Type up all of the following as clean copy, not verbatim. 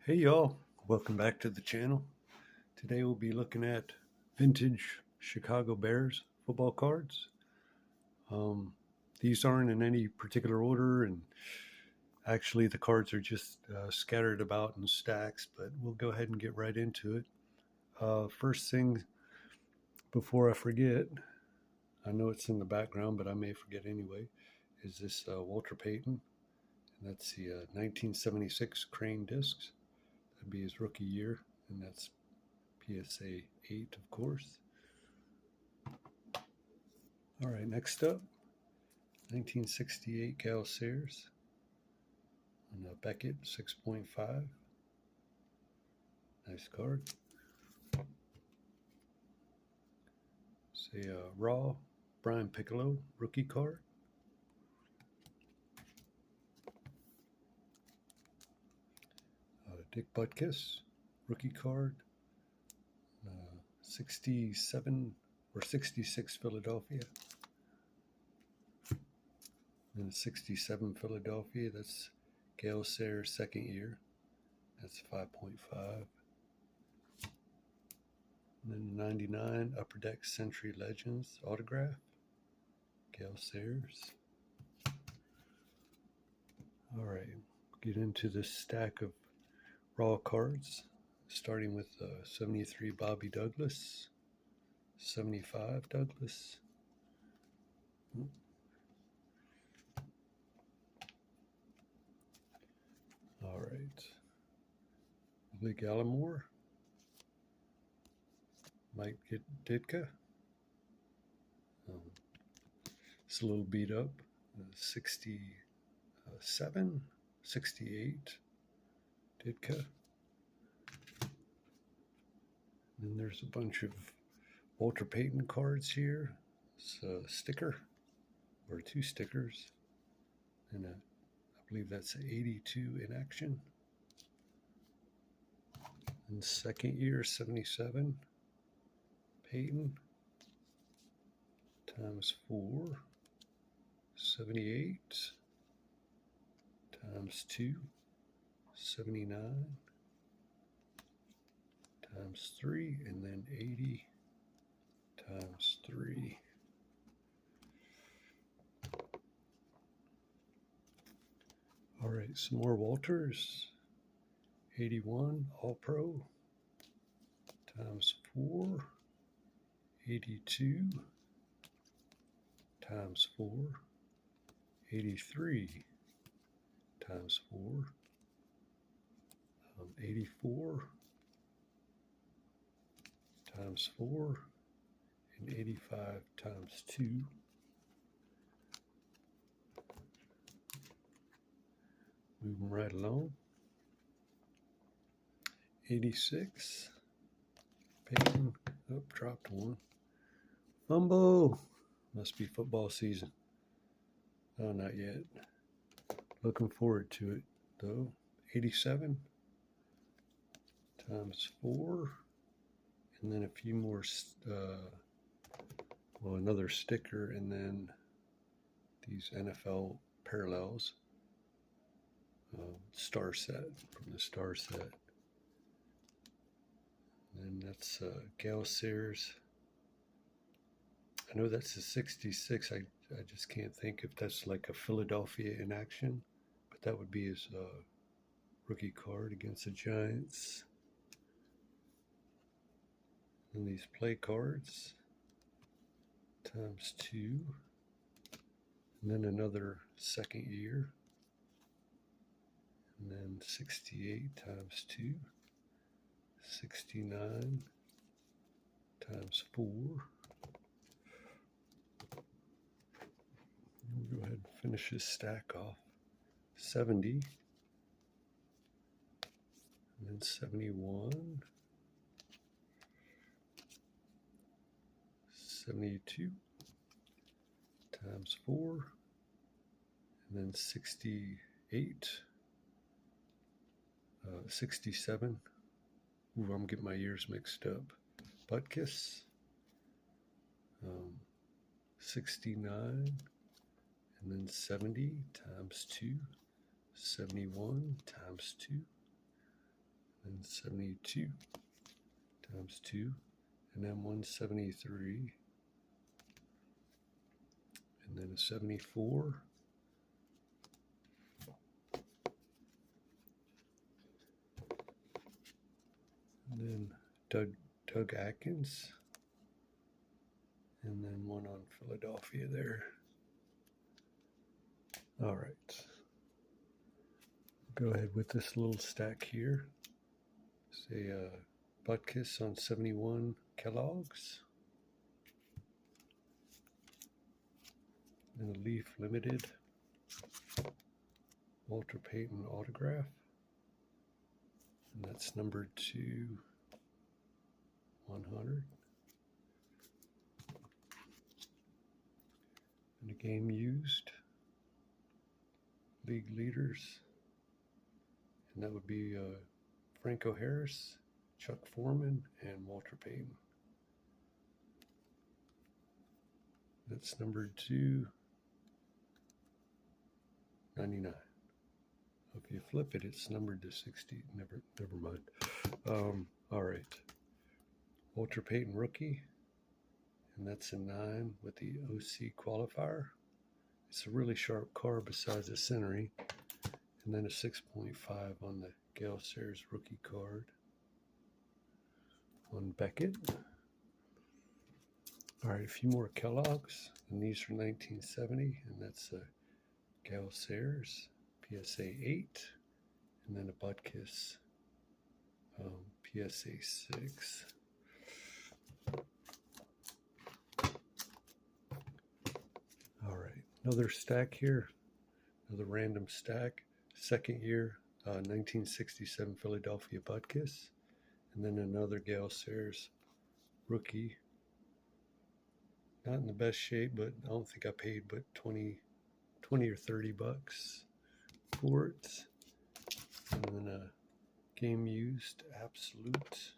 Hey y'all, welcome back to the channel. Today we'll be looking at vintage Chicago Bears football cards. These aren't in any particular order, and actually the cards are just scattered about in stacks, but we'll go ahead and get right into it. First thing, before I forget, I know it's in the background, but I may forget anyway, is this Walter Payton, and that's the 1976 Crane discs. That'd be his rookie year, and that's PSA 8, of course. All right, next up, 1968 Gal Sears on a Beckett 6.5. Nice card. Say Raw Brian Piccolo rookie card. Dick Butkus rookie card. 67 or 66 Philadelphia. And 67 Philadelphia, that's Gale Sayers' second year. That's 5.5. And then 99 Upper Deck Century Legends autograph. Gale Sayers. All right, get into this stack of raw cards, starting with 73 Bobby Douglas, 75 Douglas. All right, Lee Gallimore, Mike Ditka. It's a little beat up. 67, 68 Ditka. And there's a bunch of Walter Payton cards here. It's a sticker, or two stickers, and I believe that's 82 in action. And second year, 77 Payton times 4, 78 times 2, 79 times 3, and then 80 times 3. All right, some more Walters. 81 All-Pro times 4, 82 times 4, 83 times 4, 84 times 4, and 85 times 2. Moving right along. 86 Payton. Oh, dropped one. Fumble. Must be football season. Oh, not yet. Looking forward to it, though. 87 times 4. And then a few more, another sticker, and then these NFL parallels. Star set, from the star set. And that's Gale Sears. I know that's a 66. I just can't think if that's like a Philadelphia in action, but that would be his rookie card against the Giants. And these play cards times 2, and then another second year, and then 68 times 2, 69 times 4. We'll go ahead and finish this stack off. 70, and then 71, 72 times 4, and then 68, 67. Ooh, I'm getting my years mixed up. Butkus, 69, and then 70 times 2, 71 times 2, 172 times 2, and then 173, and then a 74, and then Doug Atkins, and then one on Philadelphia there. All right. Go ahead with this little stack here. Say Butkus on 71 Kellogg's. And a Leaf Limited Walter Payton autograph. And that's numbered to 100. And a game used. League leaders. And that would be Franco Harris, Chuck Foreman, and Walter Payton. That's numbered to 99. If you flip it, it's numbered to 60. Never mind. All right. Walter Payton rookie, and that's a 9 with the OC qualifier. It's a really sharp card besides the centering. And then a 6.5 on the Gale Sayers rookie card. On Beckett. All right, a few more Kellogg's, and these are 1970, and that's a Gale Sayers PSA 8, and then a Butkus PSA 6. All right, another stack here, another random stack. Second year, 1967 Philadelphia Butkus, and then another Gale Sayers rookie. Not in the best shape, but I don't think I paid but 20 or 30 bucks for it. And then a game used absolute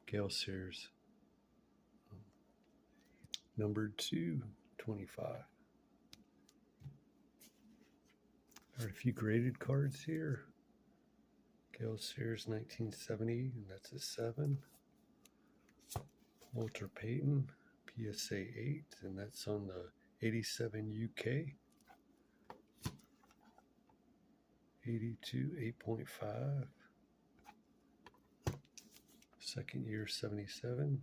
Gale Sayers numbered to 25. All right, a few graded cards here. Gale Sayers 1970, and that's a 7. Walter Payton PSA 8, and that's on the 87 UK. 82 8.5. Second year 77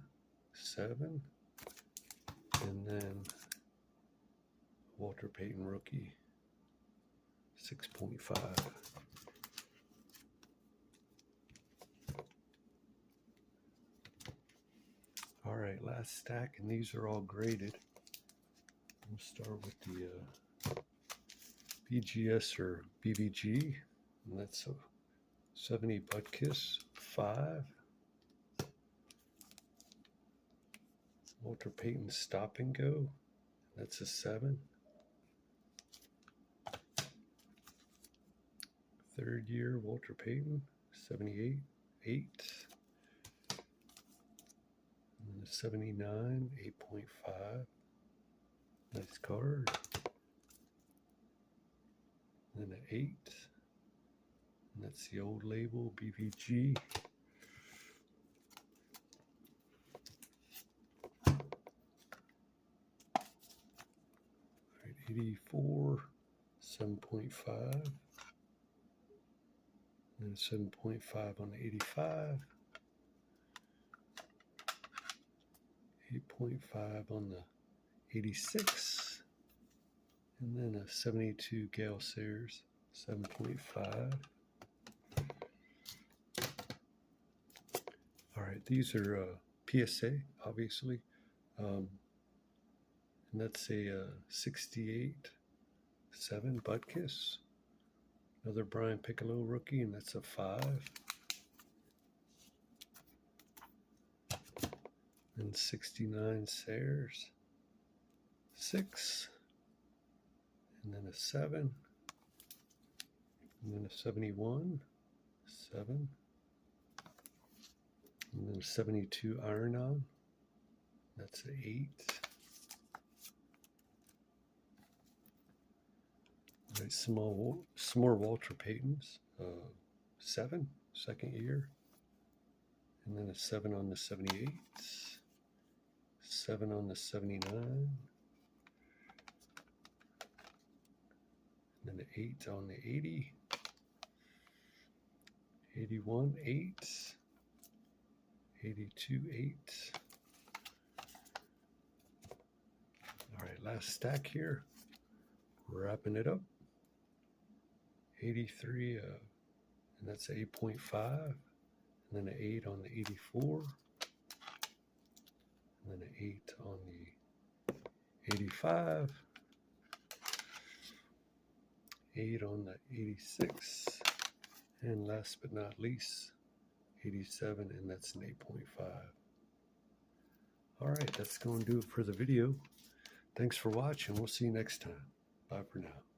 7. And then Walter Payton rookie 6.5. All right, last stack, and these are all graded. We'll start with the BGS or BBG, and that's a 70 Butkus 5. Walter Payton Stop and Go, that's a 7. Third year Walter Payton 78 8. And a 79 8.5. Nice card. And an 8. And that's the old label BVG. All right, 84 7.5. And 7.5 on the 85. 8.5 on the 86. And then a 72 Gale Sayers 7.5. All right, these are PSA, obviously. And that's a 68 7 Butkus. Another Brian Piccolo rookie, and that's a 5. And 69 Sayers 6. And then a 7. And then a 71 7. And then a 72 Iron-On. That's an 8. All right, some more Walter Paytons. 7, second year. And then a 7 on the 78, 7 on the 79, and then an 8 on the 80, 81, 8, 82, 8. All right, last stack here. Wrapping it up. 83, and that's 8.5. And then an 8 on the 84. And then an 8 on the 85. 8 on the 86. And last but not least, 87, and that's an 8.5. All right, that's going to do it for the video. Thanks for watching. We'll see you next time. Bye for now.